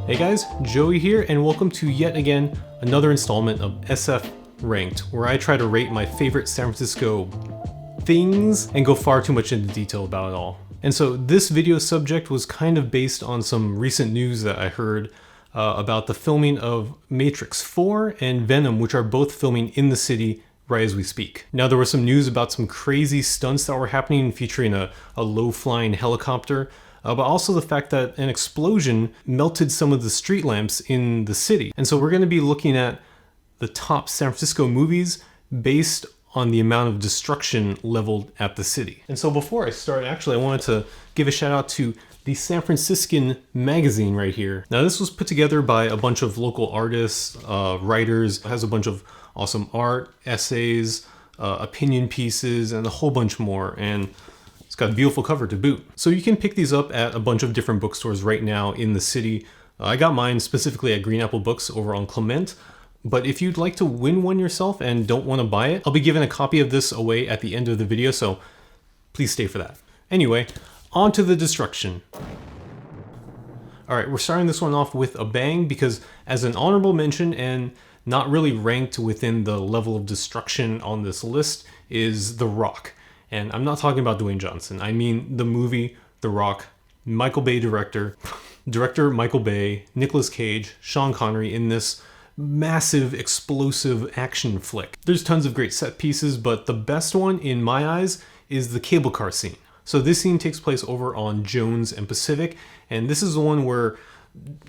Hey guys, Joey here, and welcome to yet again another installment of SF Ranked, where I try to rate my favorite San Francisco things and go far too much into detail about it all. And so this video subject was kind of based on some recent news that I heard about the filming of Matrix 4 and Venom, which are both filming in the city right as we speak. Now, there was some news about some crazy stunts that were happening featuring a low-flying helicopter, but also the fact that an explosion melted some of the street lamps in the city. And so we're going to be looking at the top San Francisco movies based on the amount of destruction leveled at the city. And so before I start, actually, I wanted to give a shout out to the San Franciscan magazine right here. Now, this was put together by a bunch of local artists, writers. It has a bunch of awesome art, essays, opinion pieces, and a whole bunch more. And it's got a beautiful cover to boot. So you can pick these up at a bunch of different bookstores right now in the city. I got mine specifically at Green Apple Books over on Clement. But if you'd like to win one yourself and don't want to buy it, I'll be giving a copy of this away at the end of the video, so please stay for that. Anyway, on to the destruction. Alright, we're starting this one off with a bang because as an honorable mention and not really ranked within the level of destruction on this list is The Rock. And I'm not talking about Dwayne Johnson. I mean the movie The Rock, Michael Bay director Michael Bay, Nicolas Cage, Sean Connery in this massive explosive action flick. There's tons of great set pieces, but the best one in my eyes is the cable car scene. So this scene takes place over on Jones and Pacific, and this is the one where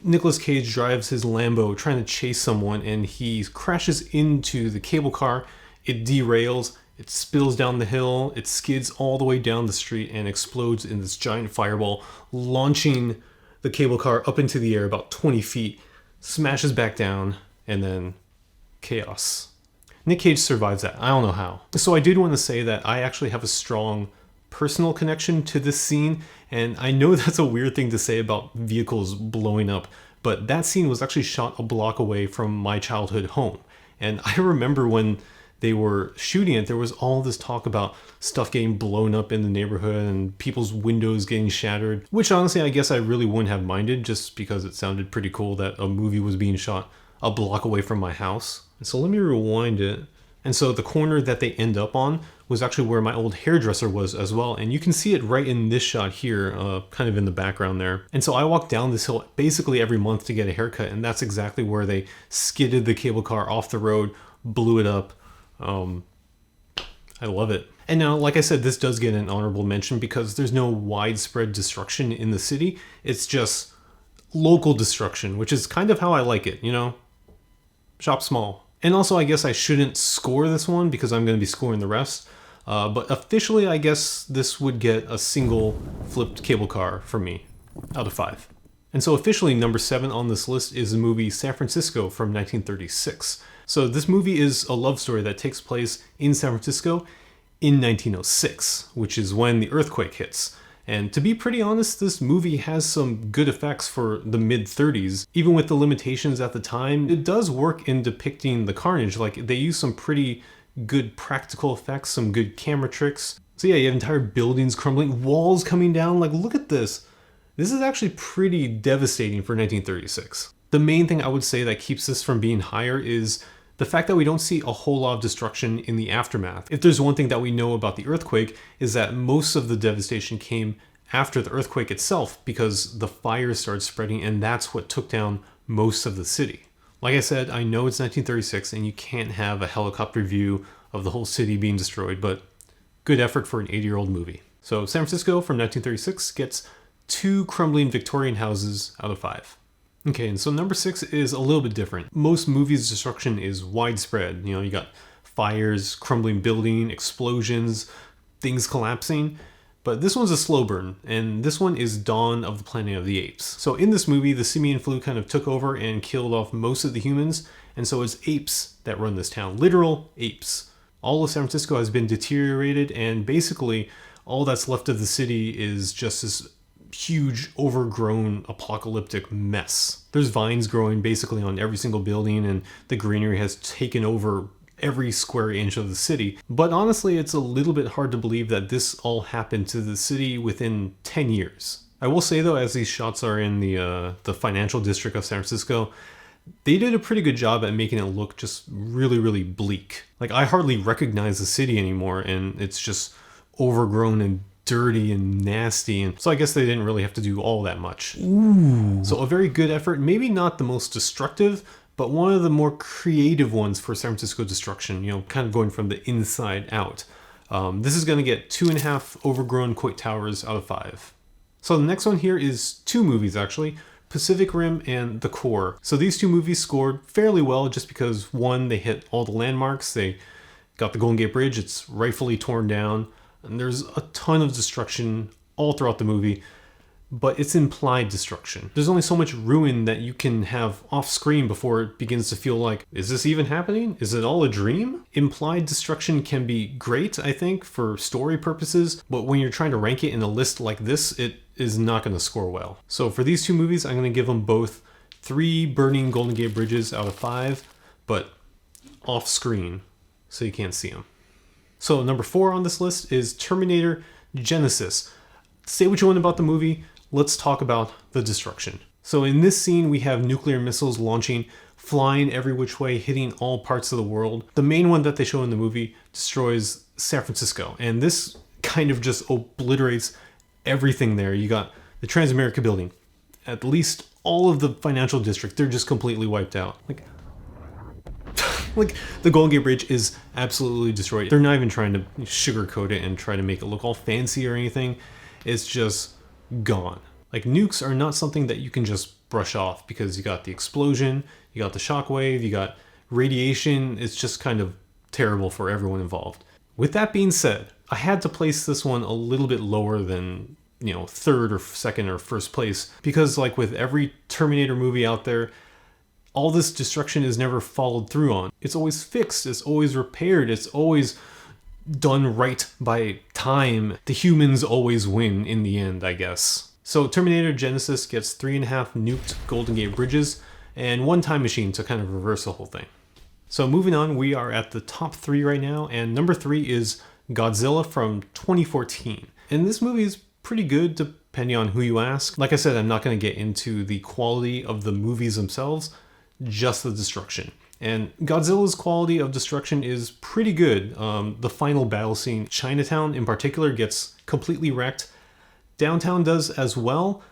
Nicolas Cage drives his Lambo trying to chase someone, and he crashes into the cable car. It derails, it spills down the hill, it skids all the way down the street and explodes in this giant fireball, launching the cable car up into the air about 20 feet, smashes back down, and then chaos. Nick Cage survives that. I don't know how. So I did want to say that I actually have a strong personal connection to this scene, and I know that's a weird thing to say about vehicles blowing up, but that scene was actually shot a block away from my childhood home. And I remember when they were shooting it, there was all this talk about stuff getting blown up in the neighborhood and people's windows getting shattered, which honestly I guess I really wouldn't have minded just because it sounded pretty cool that a movie was being shot a block away from my house. And so let me rewind it. And so the corner that they end up on was actually where my old hairdresser was as well. And you can see it right in this shot here, kind of in the background there. And so I walked down this hill basically every month to get a haircut. And that's exactly where they skidded the cable car off the road, blew it up. I love it. And now, like I said, this does get an honorable mention because there's no widespread destruction in the city. It's just local destruction, which is kind of how I like it, you know? Shop small. And also, I guess I shouldn't score this one because I'm going to be scoring the rest. But officially, I guess this would get a single flipped cable car from me out of 5. And so officially, number 7 on this list is the movie San Francisco from 1936. So this movie is a love story that takes place in San Francisco in 1906, which is when the earthquake hits. And to be pretty honest, this movie has some good effects for the mid-30s. Even with the limitations at the time, it does work in depicting the carnage. Like, they use some pretty good practical effects, some good camera tricks. So yeah, you have entire buildings crumbling, walls coming down. Like, look at this. This is actually pretty devastating for 1936. The main thing I would say that keeps this from being higher is the fact that we don't see a whole lot of destruction in the aftermath. If there's one thing that we know about the earthquake, is that most of the devastation came after the earthquake itself because the fire started spreading, and that's what took down most of the city. Like I said, I know it's 1936 and you can't have a helicopter view of the whole city being destroyed, but good effort for an 80-year-old movie. So San Francisco from 1936 gets 2 crumbling Victorian houses out of 5. Okay, and so number 6 is a little bit different. Most movies' destruction is widespread. You know, you got fires, crumbling building, explosions, things collapsing. But this one's a slow burn, and this one is Dawn of the Planet of the Apes. So in this movie, the simian flu kind of took over and killed off most of the humans, and so it's apes that run this town. Literal apes. All of San Francisco has been deteriorated, and basically all that's left of the city is just this huge, overgrown, apocalyptic mess. There's vines growing basically on every single building, and the greenery has taken over every square inch of the city. But honestly, it's a little bit hard to believe that this all happened to the city within 10 years. I will say though, as these shots are in the financial district of San Francisco, they did a pretty good job at making it look just really, really bleak. Like, I hardly recognize the city anymore, and it's just overgrown and dirty and nasty. And so I guess they didn't really have to do all that much. Ooh. So a very good effort, maybe not the most destructive, but one of the more creative ones for San Francisco destruction, you know, kind of going from the inside out. This is going to get 2.5 overgrown quake towers out of 5. So the next one here is 2 movies actually, Pacific Rim and The Core. So these 2 movies scored fairly well just because, one, they hit all the landmarks. They got the Golden Gate Bridge, it's rightfully torn down, and there's a ton of destruction all throughout the movie, but it's implied destruction. There's only so much ruin that you can have off screen before it begins to feel like, is this even happening? Is it all a dream? Implied destruction can be great, I think, for story purposes, but when you're trying to rank it in a list like this, it is not going to score well. So for these 2 movies, I'm going to give them both 3 burning Golden Gate Bridges out of 5, but off screen, so you can't see them. So number 4 on this list is Terminator Genisys. Say what you want about the movie, let's talk about the destruction. So in this scene, we have nuclear missiles launching, flying every which way, hitting all parts of the world. The main one that they show in the movie destroys San Francisco, and this kind of just obliterates everything there. You got the Transamerica building, at least all of the financial district, they're just completely wiped out. Like the Golden Gate Bridge is absolutely destroyed. They're not even trying to sugarcoat it and try to make it look all fancy or anything. It's just gone. Like, nukes are not something that you can just brush off because you got the explosion, you got the shockwave, you got radiation. It's just kind of terrible for everyone involved. With that being said, I had to place this one a little bit lower than, you know, 3rd or 2nd or 1st place, because like with every Terminator movie out there, all this destruction is never followed through on. It's always fixed, it's always repaired, it's always done right by time. The humans always win in the end, I guess. So Terminator Genisys gets 3.5 nuked Golden Gate Bridges and 1 time machine to kind of reverse the whole thing. So moving on, we are at the top 3 right now, and number 3 is Godzilla from 2014. And this movie is pretty good depending on who you ask. Like I said, I'm not going to get into the quality of the movies themselves, just the destruction. And Godzilla's quality of destruction is pretty good. The final battle scene, Chinatown in particular, gets completely wrecked. Downtown does as well,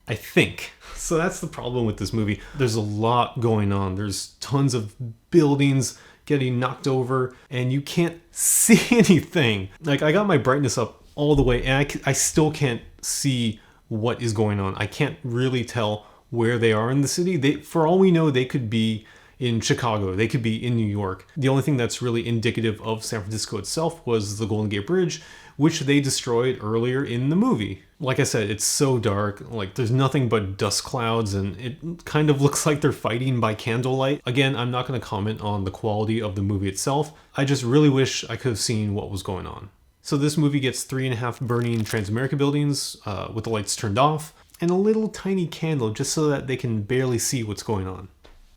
I think. So that's the problem with this movie. There's a lot going on. There's tons of buildings getting knocked over, and you can't see anything. Like, I got my brightness up all the way, and I still can't see what is going on. I can't really tell where they are in the city. For all we know, they could be in Chicago, they could be in New York. The only thing that's really indicative of San Francisco itself was the Golden Gate Bridge, which they destroyed earlier in the movie. Like I said, it's so dark, like there's nothing but dust clouds, and it kind of looks like they're fighting by candlelight. Again, I'm not going to comment on the quality of the movie itself. I just really wish I could have seen what was going on. So this movie gets 3.5 burning Transamerica buildings with the lights turned off, and a little tiny candle just so that they can barely see what's going on.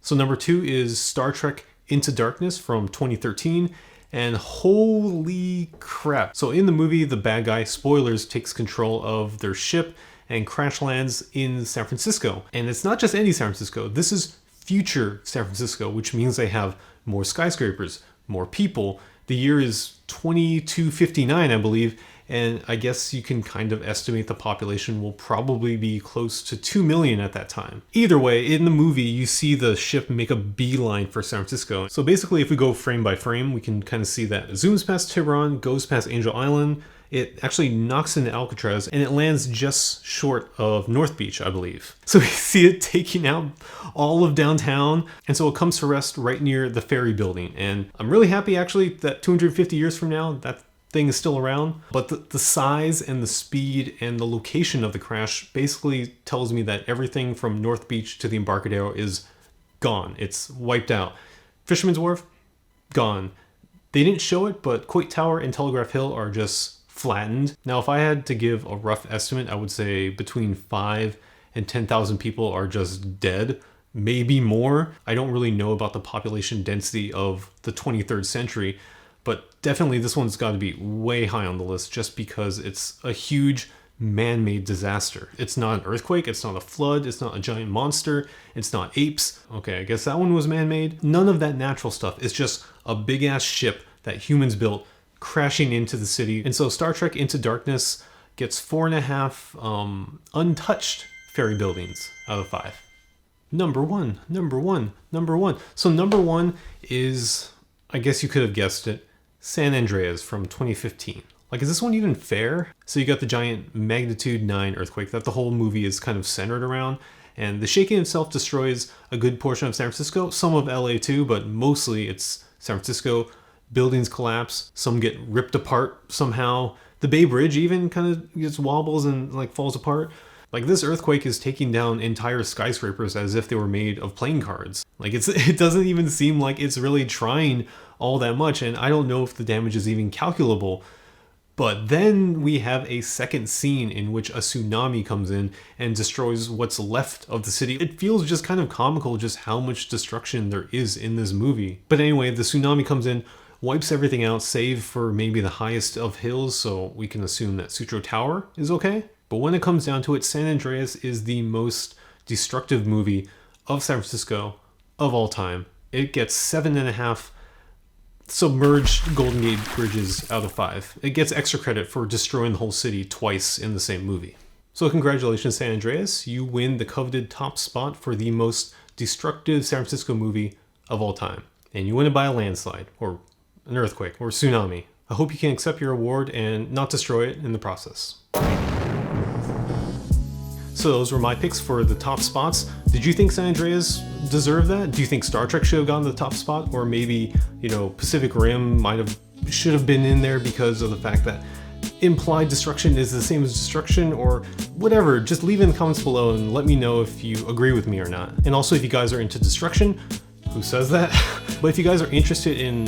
So number 2 is Star Trek Into Darkness from 2013, and holy crap. So in the movie, the bad guy, spoilers, takes control of their ship and crash lands in San Francisco. And it's not just any San Francisco, this is future San Francisco, which means they have more skyscrapers, more people. The year is 2259, I believe, and I guess you can kind of estimate the population will probably be close to 2 million at that time. Either way, in the movie, you see the ship make a beeline for San Francisco. So basically, if we go frame by frame, we can kind of see that it zooms past Tiburon, goes past Angel Island, it actually knocks into Alcatraz, and it lands just short of North Beach, I believe. So we see it taking out all of downtown, and so it comes to rest right near the ferry building. And I'm really happy, actually, that 250 years from now, that thing is still around, but the size and the speed and the location of the crash basically tells me that everything from North Beach to the Embarcadero is gone. It's wiped out. Fisherman's Wharf, gone. They didn't show it, but Coit Tower and Telegraph Hill are just flattened. Now, if I had to give a rough estimate, I would say between 5 and 10,000 people are just dead, maybe more. I don't really know about the population density of the 23rd century, but definitely this one's got to be way high on the list just because it's a huge man-made disaster. It's not an earthquake, it's not a flood, it's not a giant monster, it's not apes. Okay, I guess that one was man-made. None of that natural stuff. It's just a big-ass ship that humans built crashing into the city. And so Star Trek Into Darkness gets 4.5 untouched fairy buildings out of 5. Number one. So number one is, I guess you could have guessed it, San Andreas from 2015. Like, is this one even fair? So you got the giant magnitude 9 earthquake that the whole movie is kind of centered around, and the shaking itself destroys a good portion of San Francisco, some of LA too, but mostly it's San Francisco. Buildings collapse, some get ripped apart somehow. The Bay Bridge even kind of gets wobbles and like falls apart. Like, this earthquake is taking down entire skyscrapers as if they were made of playing cards. Like, it doesn't even seem like it's really trying all that much, and I don't know if the damage is even calculable. But then we have a second scene in which a tsunami comes in and destroys what's left of the city. It feels just kind of comical just how much destruction there is in this movie. But anyway, the tsunami comes in, wipes everything out, save for maybe the highest of hills, so we can assume that Sutro Tower is okay. But when it comes down to it, San Andreas is the most destructive movie of San Francisco of all time. It gets 7.5 submerged Golden Gate bridges out of 5. It gets extra credit for destroying the whole city twice in the same movie. So congratulations, San Andreas. You win the coveted top spot for the most destructive San Francisco movie of all time. And you win it by a landslide, or an earthquake, or tsunami. I hope you can accept your award and not destroy it in the process. So those were my picks for the top spots. Did you think San Andreas deserved that? Do you think Star Trek should have gotten the top spot? Or maybe, Pacific Rim should have been in there because of the fact that implied destruction is the same as destruction, or whatever. Just leave it in the comments below and let me know if you agree with me or not. And also, if you guys are into destruction, who says that? But if you guys are interested in,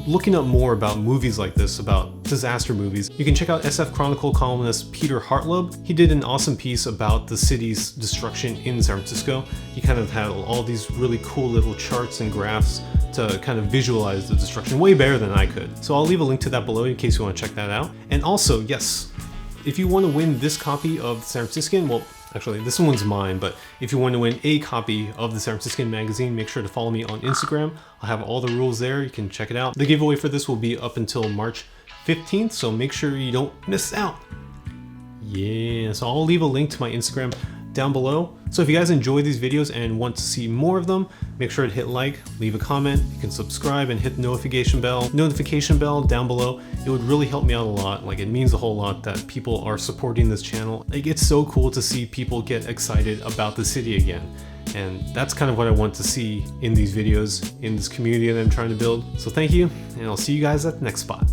looking up more about movies like this, about disaster movies, you can check out SF Chronicle columnist Peter Hartlaub. He did an awesome piece about the city's destruction in San Francisco. He kind of had all these really cool little charts and graphs to kind of visualize the destruction way better than I could. So I'll leave a link to that below in case you want to check that out. And also, yes, if you want to win this copy of San Franciscan, well, actually, this one's mine, but if you want to win a copy of the San Franciscan magazine, make sure to follow me on Instagram. I'll have all the rules there. You can check it out. The giveaway for this will be up until March 15th, so make sure you don't miss out. Yeah, so I'll leave a link to my Instagram down below. So if you guys enjoy these videos and want to see more of them, make sure to hit like, leave a comment, you can subscribe and hit the notification bell down below. It would really help me out a lot. Like, it means a whole lot that people are supporting this channel. Like, it's so cool to see people get excited about the city again. And that's kind of what I want to see in these videos, in this community that I'm trying to build. So thank you, and I'll see you guys at the next spot.